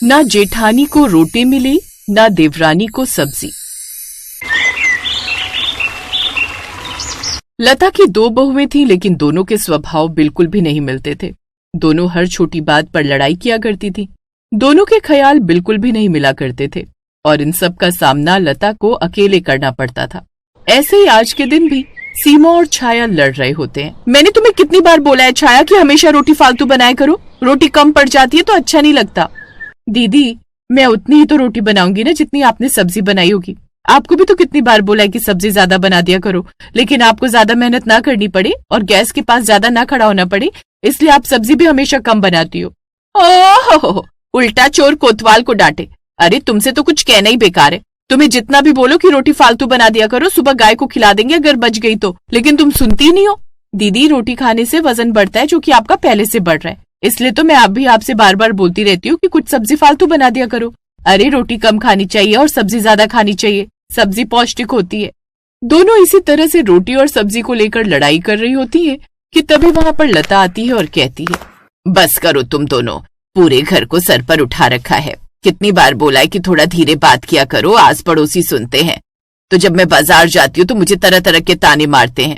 ना जेठानी को रोटी मिली ना देवरानी को सब्जी। लता की दो बहुएं थीं, लेकिन दोनों के स्वभाव बिल्कुल भी नहीं मिलते थे। दोनों हर छोटी बात पर लड़ाई किया करती थी। दोनों के ख्याल बिल्कुल भी नहीं मिला करते थे और इन सब का सामना लता को अकेले करना पड़ता था। ऐसे ही आज के दिन भी सीमा और छाया लड़ रहे होते हैं। मैंने तुम्हें कितनी बार बोला है छाया कि हमेशा रोटी फालतू बनाया करो, रोटी कम पड़ जाती है तो अच्छा नहीं लगता। दीदी, मैं उतनी ही तो रोटी बनाऊंगी ना जितनी आपने सब्जी बनाई होगी। आपको भी तो कितनी बार बोला है कि सब्जी ज्यादा बना दिया करो, लेकिन आपको ज्यादा मेहनत ना करनी पड़े और गैस के पास ज्यादा ना खड़ा होना पड़े, इसलिए आप सब्जी भी हमेशा कम बनाती हो। ओह, उल्टा चोर कोतवाल को डांटे। अरे तुमसे तो कुछ कहना ही बेकार है। तुम्हें जितना भी बोलो कि रोटी फालतू बना दिया करो, सुबह गाय को खिला देंगे अगर बच गई तो, लेकिन तुम सुनती ही नहीं हो। दीदी, रोटी खाने से वजन बढ़ता है जो कि आपका पहले से बढ़ रहा है, इसलिए तो मैं आप भी आपसे बार बार बोलती रहती हूँ कि कुछ सब्जी फालतू बना दिया करो। अरे रोटी कम खानी चाहिए और सब्जी ज्यादा खानी चाहिए, सब्जी पौष्टिक होती है। दोनों इसी तरह से रोटी और सब्जी को लेकर लड़ाई कर रही होती है कि तभी वहां पर लता आती है और कहती है, बस करो तुम दोनों, पूरे घर को सर पर उठा रखा है। कितनी बार बोला है कि थोड़ा धीरे बात किया करो, आस पड़ोसी सुनते हैं। तो जब मैं बाजार जाती हूँ तो मुझे तरह तरह के ताने मारते हैं।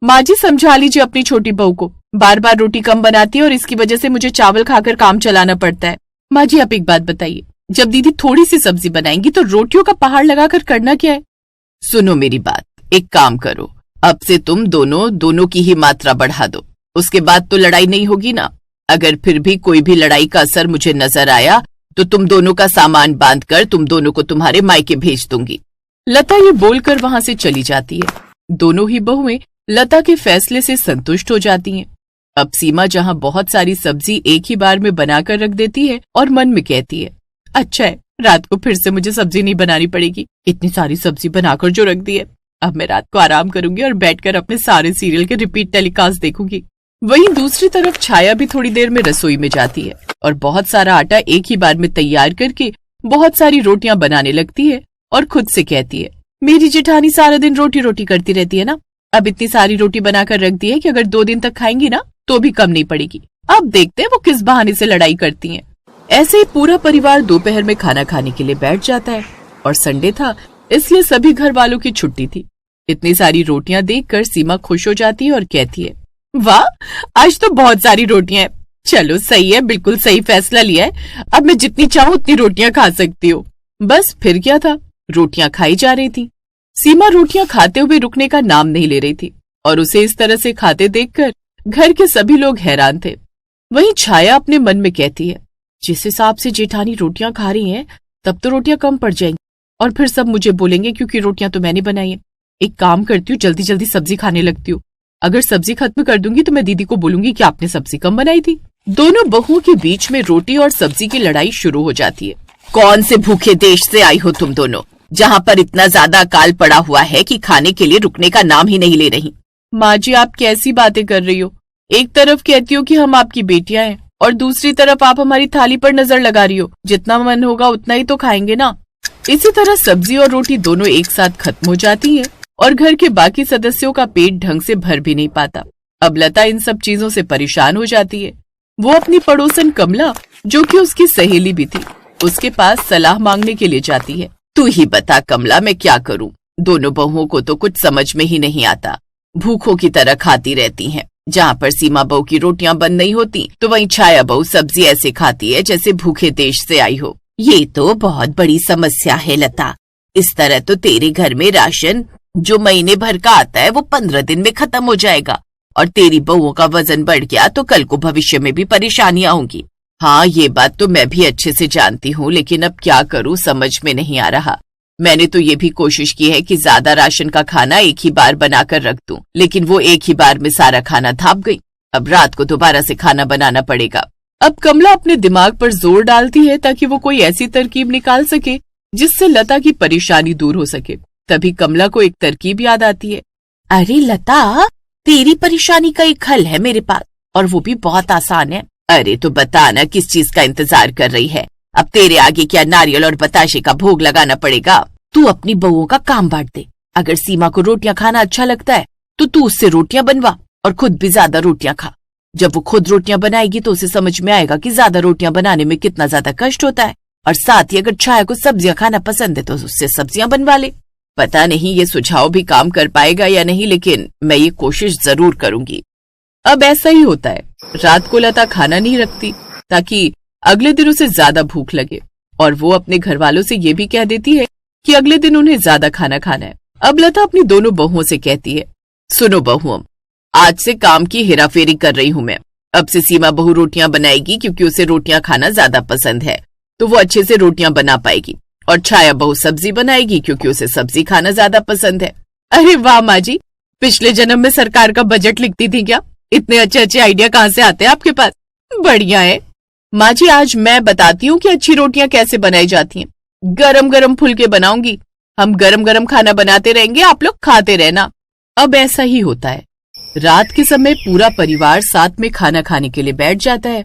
माँ जी, समझा लीजिए अपनी छोटी बहू को, बार बार रोटी कम बनाती है और इसकी वजह से मुझे चावल खाकर काम चलाना पड़ता है। माँ जी, आप एक बात बताइए, जब दीदी थोड़ी सी सब्जी बनाएंगी तो रोटियों का पहाड़ लगाकर करना क्या है? सुनो मेरी बात, एक काम करो, अब से तुम दोनों की ही मात्रा बढ़ा दो, उसके बाद तो लड़ाई नहीं होगी ना। अगर फिर भी कोई भी लड़ाई का असर मुझे नजर आया तो तुम दोनों का सामान बांधकर तुम दोनों को तुम्हारे मायके भेज दूंगी। लता ये बोलकर वहां से चली जाती है। दोनों ही बहुएं लता के फैसले से संतुष्ट हो जाती हैं। अब सीमा जहां बहुत सारी सब्जी एक ही बार में बनाकर रख देती है और मन में कहती है, अच्छा है, रात को फिर से मुझे सब्जी नहीं बनानी पड़ेगी। इतनी सारी सब्जी बनाकर जो रख दी है, अब मैं रात को आराम करूंगी और बैठकर अपने सारे सीरियल के रिपीट टेलीकास्ट देखूंगी। वहीं दूसरी तरफ छाया भी थोड़ी देर में रसोई में जाती है और बहुत सारा आटा एक ही बार में तैयार करके बहुत सारी रोटियां बनाने लगती है और खुद से कहती है, मेरी जेठानी सारा दिन रोटी रोटी करती रहती है ना, अब इतनी सारी रोटी बनाकर रख दी है कि अगर 2 दिन तक खाएंगी ना तो भी कम नहीं पड़ेगी। अब देखते हैं वो किस बहाने से लड़ाई करती हैं। ऐसे ही पूरा परिवार दोपहर में खाना खाने के लिए बैठ जाता है और संडे था, इसलिए सभी घर वालों की छुट्टी थी। इतनी सारी रोटियां देखकर सीमा खुश हो जाती है और कहती है, वाह, आज तो बहुत सारी रोटियां हैं। चलो सही है, बिल्कुल सही फैसला लिया है, अब मैं जितनी चाहूँ उतनी रोटियां खा सकती हूँ। बस फिर क्या था, रोटियां खाई जा रही थी। सीमा रोटियां खाते हुए रुकने का नाम नहीं ले रही थी और उसे इस तरह से खाते देखकर घर के सभी लोग हैरान थे। वहीं छाया अपने मन में कहती है, जिस हिसाब से जेठानी रोटियां खा रही हैं, तब तो रोटियां कम पड़ जाएंगी और फिर सब मुझे बोलेंगे क्योंकि रोटियां तो मैंने बनाई है। एक काम करती हूँ, जल्दी जल्दी सब्जी खाने लगती हूँ। अगर सब्जी खत्म कर दूंगी तो मैं दीदी को बोलूंगी कि आपने सब्जी कम बनाई थी। दोनों बहुओं के बीच में रोटी और सब्जी की लड़ाई शुरू हो जाती है। कौन से भूखे देश से आई हो तुम दोनों, जहाँ पर इतना ज्यादा अकाल पड़ा हुआ है कि खाने के लिए रुकने का नाम ही नहीं ले रही। माँ जी, आप कैसी बातें कर रही हो? एक तरफ कहती हो कि हम आपकी बेटियां हैं और दूसरी तरफ आप हमारी थाली पर नजर लगा रही हो। जितना मन होगा उतना ही तो खाएंगे ना। इसी तरह सब्जी और रोटी दोनों एक साथ खत्म हो जाती हैं और घर के बाकी सदस्यों का पेट ढंग से भर भी नहीं पाता। अब लता इन सब चीजों से परेशान हो जाती है। वो अपनी पड़ोसन कमला, जो कि उसकी सहेली भी थी, उसके पास सलाह मांगने के लिए जाती है। तू ही बता कमला, मैं क्या करूं? दोनों बहुओं को तो कुछ समझ में ही नहीं आता, भूखों की तरह खाती रहती हैं। जहाँ पर सीमा बहू की रोटियां बंद नहीं होती तो वहीं छाया बहू सब्जी ऐसे खाती है जैसे भूखे देश से आई हो। ये तो बहुत बड़ी समस्या है लता। इस तरह तो तेरे घर में राशन जो महीने भर का आता है वो 15 दिन में खत्म हो जाएगा और तेरी बहुओं का वजन बढ़ गया तो कल को भविष्य में भी परेशानियां होंगी। हाँ, ये बात तो मैं भी अच्छे से जानती हूँ, लेकिन अब क्या करूँ समझ में नहीं आ रहा। मैंने तो ये भी कोशिश की है कि ज्यादा राशन का खाना एक ही बार बनाकर रख दूं, लेकिन वो एक ही बार में सारा खाना धाप गई। अब रात को दोबारा से खाना बनाना पड़ेगा। अब कमला अपने दिमाग पर जोर डालती है ताकि वो कोई ऐसी तरकीब निकाल सके जिससे लता की परेशानी दूर हो सके। तभी कमला को एक तरकीब याद आती है। अरे लता, तेरी परेशानी का एक हल है मेरे पास और वो भी बहुत आसान है। अरे तो बताना किस चीज का इंतजार कर रही है? अब तेरे आगे क्या नारियल और बताशे का भोग लगाना पड़ेगा? तू अपनी बहुओं का काम बांट दे। अगर सीमा को रोटियां खाना अच्छा लगता है तो तू उससे रोटियां बनवा और खुद भी ज्यादा रोटियां खा। जब वो खुद रोटियां बनाएगी तो उसे समझ में आएगा कि ज्यादा रोटियां बनाने में कितना ज्यादा कष्ट होता है। और साथ ही अगर छाया को सब्जियां खाना पसंद है तो उससे सब्जियां बनवा ले। पता नहीं ये सुझाव भी काम कर पाएगा या नहीं, लेकिन मैं ये कोशिश जरूर करूंगी। अब ऐसा ही होता है। रात को लता खाना नहीं रखती ताकि अगले दिन उसे ज्यादा भूख लगे, और वो अपने घर वालों से ये भी कह देती है कि अगले दिन उन्हें ज्यादा खाना खाना है। अब लता अपनी दोनों बहुओं से कहती है, सुनो बहुओं, आज से काम की हेराफेरी कर रही हूँ मैं। अब से सीमा बहू रोटियां बनाएगी क्योंकि उसे रोटियां खाना ज्यादा पसंद है, तो वो अच्छे से रोटियां बना पाएगी। और छाया बहू सब्जी बनाएगी क्योंकि उसे सब्जी खाना ज्यादा पसंद है। अरे वाह माँ जी, पिछले जन्म में सरकार का बजट लिखती थी क्या? इतने अच्छे अच्छे आइडिया कहाँ से आते हैं आपके पास? बढ़िया है माँ जी। आज मैं बताती हूँ कि अच्छी रोटियां कैसे बनाई जाती हैं। गरम गरम फुलके बनाऊंगी। हम गरम गरम खाना बनाते रहेंगे, आप लोग खाते रहना। अब ऐसा ही होता है। रात के समय पूरा परिवार साथ में खाना खाने के लिए बैठ जाता है।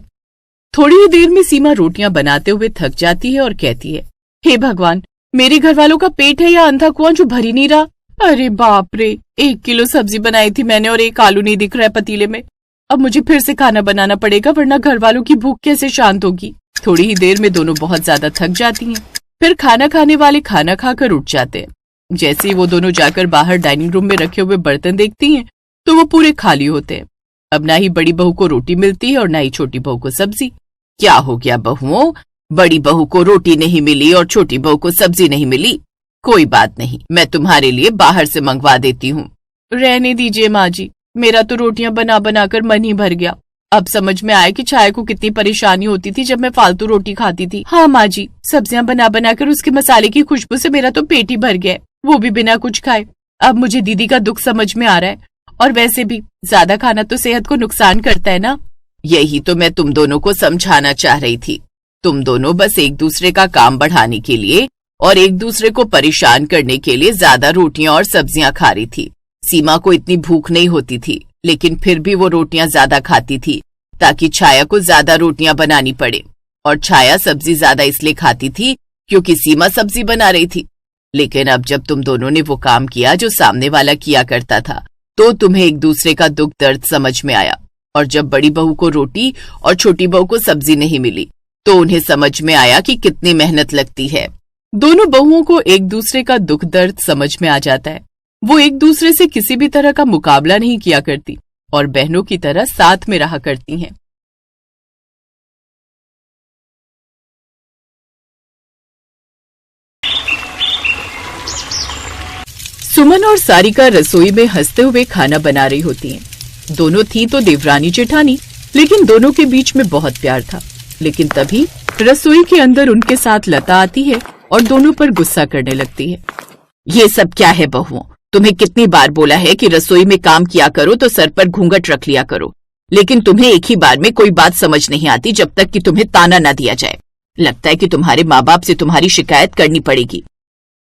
थोड़ी ही देर में सीमा रोटियां बनाते हुए थक जाती है और कहती है, हे भगवान, मेरे घर वालों का पेट है या अंधा कुआं जो भर ही नहीं रहा। अरे बाप रे, 1 किलो सब्जी बनाई थी मैंने और 1 आलू नहीं दिख रहा है पतीले में। अब मुझे फिर से खाना बनाना पड़ेगा, वरना घर वालों की भूख कैसे शांत होगी। थोड़ी ही देर में दोनों बहुत ज्यादा थक जाती हैं। फिर खाना खाने वाले खाना खाकर उठ जाते हैं। जैसे ही वो दोनों जाकर बाहर डाइनिंग रूम में रखे हुए बर्तन देखती हैं तो वो पूरे खाली होते हैं। अब ना ही बड़ी बहू को रोटी मिलती है और ना ही छोटी बहू को सब्जी। क्या हो गया बहुओं, बड़ी बहू को रोटी नहीं मिली और छोटी बहू को सब्जी नहीं मिली? कोई बात नहीं, मैं तुम्हारे लिए बाहर से मंगवा देती हूँ। रहने दीजिए माँ जी, मेरा तो रोटियां बना बनाकर मन ही भर गया। अब समझ में आया कि छाया को कितनी परेशानी होती थी जब मैं फालतू रोटी खाती थी। हाँ माँ जी, सब्जियां बना बनाकर उसके मसाले की खुशबू से मेरा तो पेट ही भर गया, वो भी बिना कुछ खाए। अब मुझे दीदी का दुख समझ में आ रहा है, और वैसे भी ज्यादा खाना तो सेहत को नुकसान करता है ना। यही तो मैं तुम दोनों को समझाना चाह रही थी। तुम दोनों बस एक दूसरे का काम बढ़ाने के लिए और एक दूसरे को परेशान करने के लिए ज्यादा रोटियां और सब्जियां खा रही थी। सीमा को इतनी भूख नहीं होती थी, लेकिन फिर भी वो रोटियां ज्यादा खाती थी ताकि छाया को ज्यादा रोटियां बनानी पड़े। और छाया सब्जी ज्यादा इसलिए खाती थी क्योंकि सीमा सब्जी बना रही थी। लेकिन अब जब तुम दोनों ने वो काम किया जो सामने वाला किया करता था, तो तुम्हें एक दूसरे का दुख दर्द समझ में आया। और जब बड़ी बहू को रोटी और छोटी बहू को सब्जी नहीं मिली तो उन्हें समझ में आया कि कितनी मेहनत लगती है। दोनों बहुओं को एक दूसरे का दुख दर्द समझ में आ जाता है। वो एक दूसरे से किसी भी तरह का मुकाबला नहीं किया करती और बहनों की तरह साथ में रहा करती हैं। सुमन और सारिका रसोई में हंसते हुए खाना बना रही होती हैं। दोनों थी तो देवरानी जेठानी, लेकिन दोनों के बीच में बहुत प्यार था। लेकिन तभी रसोई के अंदर उनके साथ लता आती है और दोनों पर गुस्सा करने लगती है। ये सब क्या है बहुओं? तुम्हें कितनी बार बोला है कि रसोई में काम किया करो तो सर पर घूंघट रख लिया करो, लेकिन तुम्हें एक ही बार में कोई बात समझ नहीं आती जब तक कि तुम्हें ताना न दिया जाए। लगता है कि तुम्हारे माँ बाप से तुम्हारी शिकायत करनी पड़ेगी।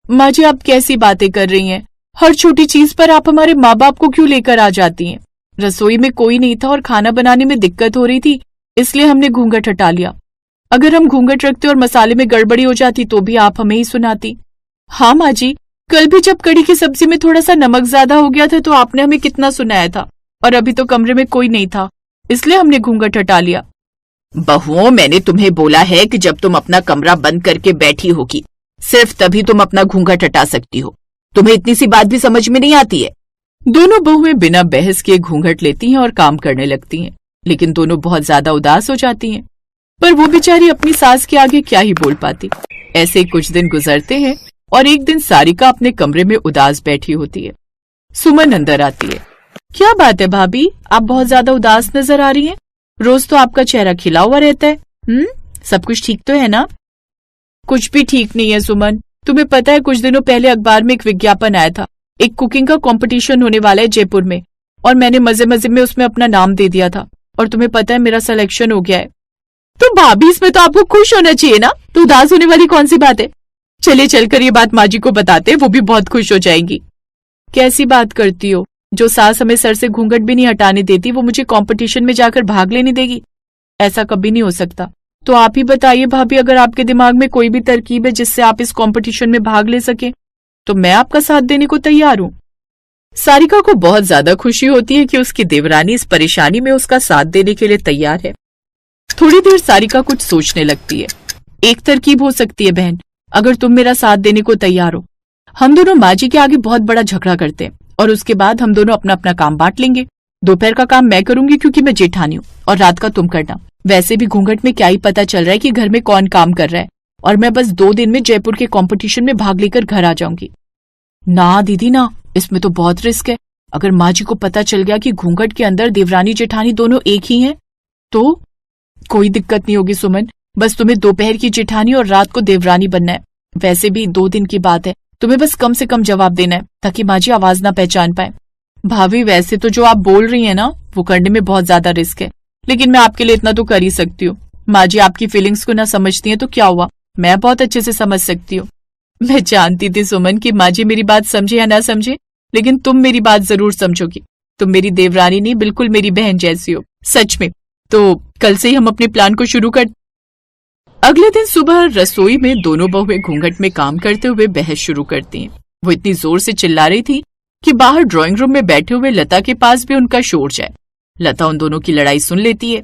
माँ जी, आप कैसी बातें कर रही हैं? हर छोटी चीज पर आप हमारे माँ बाप को क्यों लेकर आ जाती हैं? रसोई में कोई नहीं था और खाना बनाने में दिक्कत हो रही थी, इसलिए हमने घूंघट हटा लिया। अगर हम घूंघट रखते और मसाले में गड़बड़ी हो जाती तो भी आप हमें ही सुनाती। हाँ माँ जी, कल भी जब कड़ी की सब्जी में थोड़ा सा नमक ज्यादा हो गया था तो आपने हमें कितना सुनाया था, और अभी तो कमरे में कोई नहीं था, इसलिए हमने घूंघट हटा लिया। बहुओं, मैंने तुम्हें बोला है कि जब तुम अपना कमरा बंद करके बैठी होगी, सिर्फ तभी तुम अपना घूंघट हटा सकती हो। तुम्हें इतनी सी बात भी समझ में नहीं आती है? दोनों बहुएं बिना बहस के घूंघट लेती हैं और काम करने लगती हैं, लेकिन दोनों बहुत ज्यादा उदास हो जाती हैं। पर वो बेचारी अपनी सास के आगे क्या ही बोल पाती। ऐसे कुछ दिन गुजरते हैं और एक दिन सारिका अपने कमरे में उदास बैठी होती है। सुमन अंदर आती है। क्या बात है भाभी, आप बहुत ज्यादा उदास नजर आ रही हैं। रोज तो आपका चेहरा खिला हुआ रहता है। सब कुछ ठीक तो है ना? कुछ भी ठीक नहीं है सुमन। तुम्हें पता है, कुछ दिनों पहले अखबार में एक विज्ञापन आया था। एक कुकिंग का कंपटीशन होने वाला है जयपुर में, और मैंने मजे मजे में उसमें अपना नाम दे दिया था, और तुम्हें पता है मेरा सिलेक्शन हो गया है। तो भाभी, इसमें तो आपको खुश होना चाहिए ना, तो उदास होने वाली कौन सी बात है? चलिए चलकर ये बात माँ जी को बताते, वो भी बहुत खुश हो जाएंगी। कैसी बात करती हो? जो सास हमें सर से घूंघट भी नहीं हटाने देती, वो मुझे कंपटीशन में जाकर भाग लेने देगी? ऐसा कभी नहीं हो सकता। तो आप ही बताइए भाभी, अगर आपके दिमाग में कोई भी तरकीब है जिससे आप इस कंपटीशन में भाग ले सके, तो मैं आपका साथ देने को तैयार हूँ। सारिका को बहुत ज्यादा खुशी होती है कि उसकी देवरानी इस परेशानी में उसका साथ देने के लिए तैयार है। थोड़ी देर सारिका कुछ सोचने लगती है। एक तरकीब हो सकती है बहन, अगर तुम मेरा साथ देने को तैयार हो। हम दोनों माँ जी के आगे बहुत बड़ा झगड़ा करते हैं और उसके बाद हम दोनों अपना अपना काम बांट लेंगे। दोपहर का काम मैं करूंगी क्योंकि मैं जेठानी हूँ, और रात का तुम करना। वैसे भी घूंघट में क्या ही पता चल रहा है कि घर में कौन काम कर रहा है, और मैं बस 2 दिन में जयपुर के कंपटीशन में भाग लेकर घर आ जाऊंगी। ना दीदी ना, इसमें तो बहुत रिस्क है। अगर माँ जी को पता चल गया कि घूंघट के अंदर देवरानी जेठानी दोनों एक ही हैं, तो कोई दिक्कत नहीं होगी सुमन। बस तुम्हें दोपहर की जेठानी और रात को देवरानी बनना है। वैसे भी 2 दिन की बात है, तुम्हें बस कम से कम जवाब देना है ताकि माँ जी आवाज ना पहचान पाए। भाभी वैसे तो जो आप बोल रही हैं ना, वो करने में बहुत ज्यादा रिस्क है, लेकिन मैं आपके लिए इतना तो कर ही सकती हूँ। माँ जी आपकी फीलिंग्स को ना समझती हैं तो क्या हुआ, मैं बहुत अच्छे से समझ सकती हूँ। मैं जानती थी सुमन कि माँ जी मेरी बात समझे या ना समझे, लेकिन तुम मेरी बात जरूर समझोगी। तुम मेरी देवरानी नहीं, बिल्कुल मेरी बहन जैसी हो, सच में। तो कल से ही हम अपने प्लान को शुरू कर। अगले दिन सुबह रसोई में दोनों बहुएं घूंघट में काम करते हुए बहस शुरू करती हैं। वो इतनी जोर से चिल्ला रही थी कि बाहर ड्राइंग रूम में बैठे हुए लता के पास भी उनका शोर जाए। लता उन दोनों की लड़ाई सुन लेती है।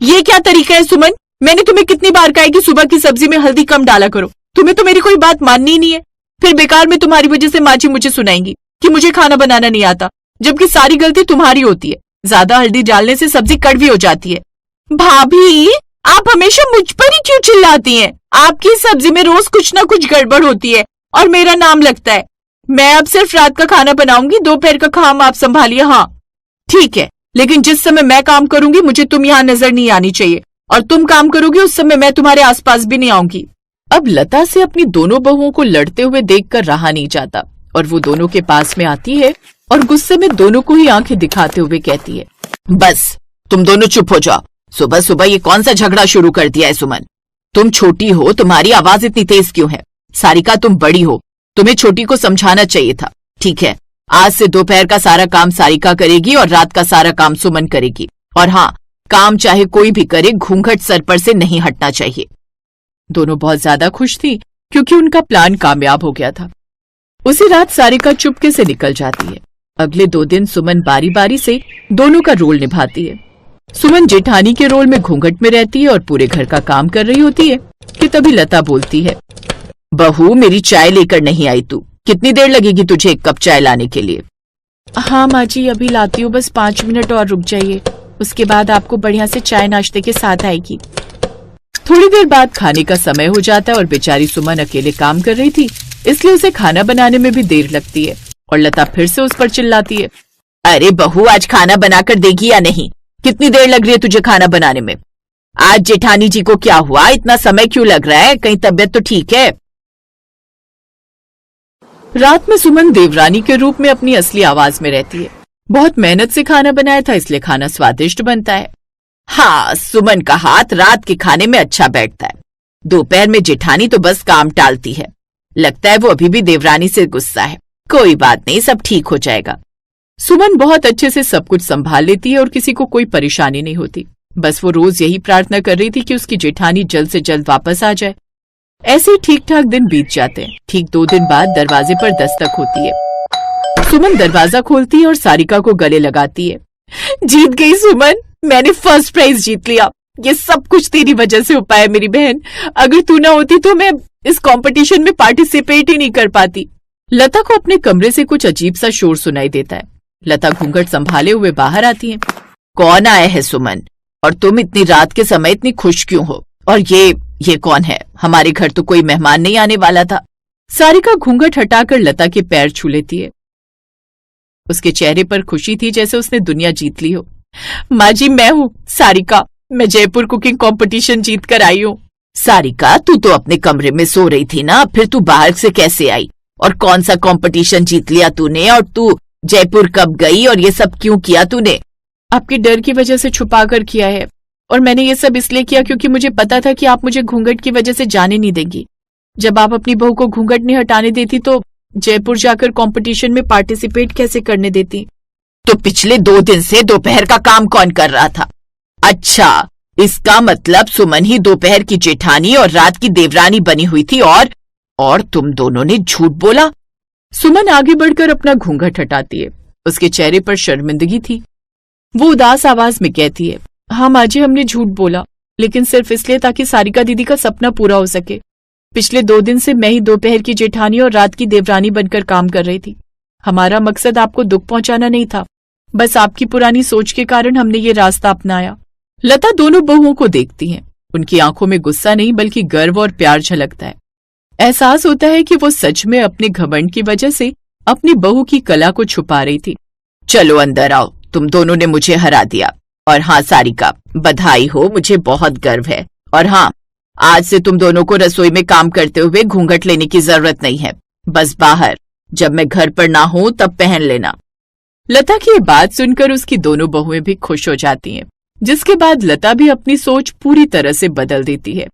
ये क्या तरीका है सुमन, मैंने तुम्हें कितनी बार कहा है कि सुबह की सब्जी में हल्दी कम डाला करो। तुम्हें तो मेरी कोई बात माननी ही नहीं है। फिर बेकार में तुम्हारी वजह से माँ जी मुझे सुनाएंगी कि मुझे खाना बनाना नहीं आता, जबकि सारी गलती तुम्हारी होती है। ज्यादा हल्दी डालने से सब्जी कड़वी हो जाती है। भाभी आप हमेशा मुझ पर ही क्यों चिल्लाती हैं? आपकी सब्जी में रोज कुछ ना कुछ गड़बड़ होती है और मेरा नाम लगता है। मैं अब सिर्फ रात का खाना बनाऊंगी, दोपहर का काम आप संभालिए। हाँ ठीक है, लेकिन जिस समय मैं काम करूंगी मुझे तुम यहाँ नजर नहीं आनी चाहिए, और तुम काम करोगे उस समय मैं तुम्हारे आसपास भी नहीं आऊंगी। अब लता से अपनी दोनों बहुओं को लड़ते हुए देखकर रहा नहीं जाता, और वो दोनों के पास में आती है और गुस्से में दोनों को ही आंखें दिखाते हुए कहती है, बस तुम दोनों चुप हो जाओ। सुबह सुबह ये कौन सा झगड़ा शुरू कर दिया है सुमन? तुम छोटी हो, तुम्हारी आवाज इतनी तेज क्यों है? सारिका तुम बड़ी हो, तुम्हें छोटी को समझाना चाहिए था। ठीक है, आज से दोपहर का सारा काम सारिका करेगी और रात का सारा काम सुमन करेगी। और हाँ, काम चाहे कोई भी करे, घूंघट सर पर से नहीं हटना चाहिए। दोनों बहुत ज्यादा खुश थी क्योंकि उनका प्लान कामयाब हो गया था। उसी रात सारिका चुपके से निकल जाती है। अगले 2 दिन सुमन बारी बारी से दोनों का रोल निभाती है। सुमन जेठानी के रोल में घूंघट में रहती है और पूरे घर का काम कर रही होती है कि तभी लता बोलती है, बहू मेरी चाय लेकर नहीं आई तू। कितनी देर लगेगी तुझे 1 कप चाय लाने के लिए? हाँ माँ जी अभी लाती हूँ, बस 5 मिनट और रुक जाइए, उसके बाद आपको बढ़िया से चाय नाश्ते के साथ आएगी। थोड़ी देर बाद खाने का समय हो जाता है और बेचारी सुमन अकेले काम कर रही थी, इसलिए उसे खाना बनाने में भी देर लगती है, और लता फिर से उस पर चिल्लाती है, अरे बहू आज खाना बनाकर देगी या नहीं? कितनी देर लग रही है तुझे खाना बनाने में? आज जेठानी जी को क्या हुआ, इतना समय क्यों लग रहा है? कहीं तबीयत तो ठीक है? रात में सुमन देवरानी के रूप में अपनी असली आवाज में रहती है। बहुत मेहनत से खाना बनाया था, इसलिए खाना स्वादिष्ट बनता है। हाँ, सुमन का हाथ रात के खाने में अच्छा बैठता है। दोपहर में जेठानी तो बस काम टालती है। लगता है वो अभी भी देवरानी से गुस्सा है। कोई बात नहीं, सब ठीक हो जाएगा। सुमन बहुत अच्छे से सब कुछ संभाल लेती है और किसी को कोई परेशानी नहीं होती। बस वो रोज यही प्रार्थना कर रही थी कि उसकी जेठानी जल्द से जल्द वापस आ जाए। ऐसे ही ठीक ठाक दिन बीत जाते हैं। ठीक 2 दिन बाद दरवाजे पर दस्तक होती है। सुमन दरवाजा खोलती है और सारिका को गले लगाती है। जीत गई सुमन, मैंने फर्स्ट प्राइज जीत लिया। ये सब कुछ तेरी वजह से हो पाया मेरी बहन। अगर तू ना होती तो मैं इस कंपटीशन में पार्टिसिपेट ही नहीं कर पाती। लता को अपने कमरे से कुछ अजीब सा शोर सुनाई देता है। लता घूंघट संभाले हुए बाहर आती है। कौन आया है सुमन? और तुम इतनी रात के समय इतनी खुश क्यों हो? और ये कौन है? हमारे घर तो कोई मेहमान नहीं आने वाला था। सारिका घूंघट हटाकर लता के पैर छू लेती है। उसके चेहरे पर खुशी थी जैसे उसने दुनिया जीत ली हो। माँ जी मैं हूँ सारिका, मैं जयपुर कुकिंग कंपटीशन जीत कर आई हूँ। सारिका तू तो अपने कमरे में सो रही थी ना, फिर तू बाहर से कैसे आई? और कौन सा कंपटीशन जीत लिया तूने? और तू जयपुर कब गई और ये सब क्यों किया तूने? आपके डर की वजह से छुपा कर किया है, और मैंने ये सब इसलिए किया क्योंकि मुझे पता था कि आप मुझे घूंघट की वजह से जाने नहीं देंगी। जब आप अपनी बहू को घूंघट नहीं हटाने देती तो जयपुर जाकर कंपटीशन में पार्टिसिपेट कैसे करने देती? तो पिछले 2 दिन से दोपहर का काम कौन कर रहा था? अच्छा, इसका मतलब सुमन ही दोपहर की जेठानी और रात की देवरानी बनी हुई थी, और तुम दोनों ने झूठ बोला। सुमन आगे बढ़कर अपना घूंघट हटाती है उसके चेहरे पर शर्मिंदगी थी। वो उदास आवाज में कहती है, हाँ माँ जी, हमने झूठ बोला, लेकिन सिर्फ इसलिए ताकि सारिका दीदी का सपना पूरा हो सके। पिछले 2 दिन से मैं ही दोपहर की जेठानी और रात की देवरानी बनकर काम कर रही थी। हमारा मकसद आपको दुख पहुंचाना नहीं था, बस आपकी पुरानी सोच के कारण हमने ये रास्ता अपनाया। लता दोनों बहुओं को देखती है। उनकी आंखों में गुस्सा नहीं बल्कि गर्व और प्यार झलकता है। एहसास होता है कि वो सच में अपने घमंड की वजह से अपनी बहू की कला को छुपा रही थी। चलो अंदर आओ, तुम दोनों ने मुझे हरा दिया। और हाँ सारिका, बधाई हो, मुझे बहुत गर्व है। और हाँ, आज से तुम दोनों को रसोई में काम करते हुए घूंघट लेने की जरूरत नहीं है, बस बाहर, जब मैं घर पर ना हूं तब पहन लेना। लता की ये बात सुनकर उसकी दोनों बहुएं भी खुश हो जाती हैं, जिसके बाद लता भी अपनी सोच पूरी तरह से बदल देती है।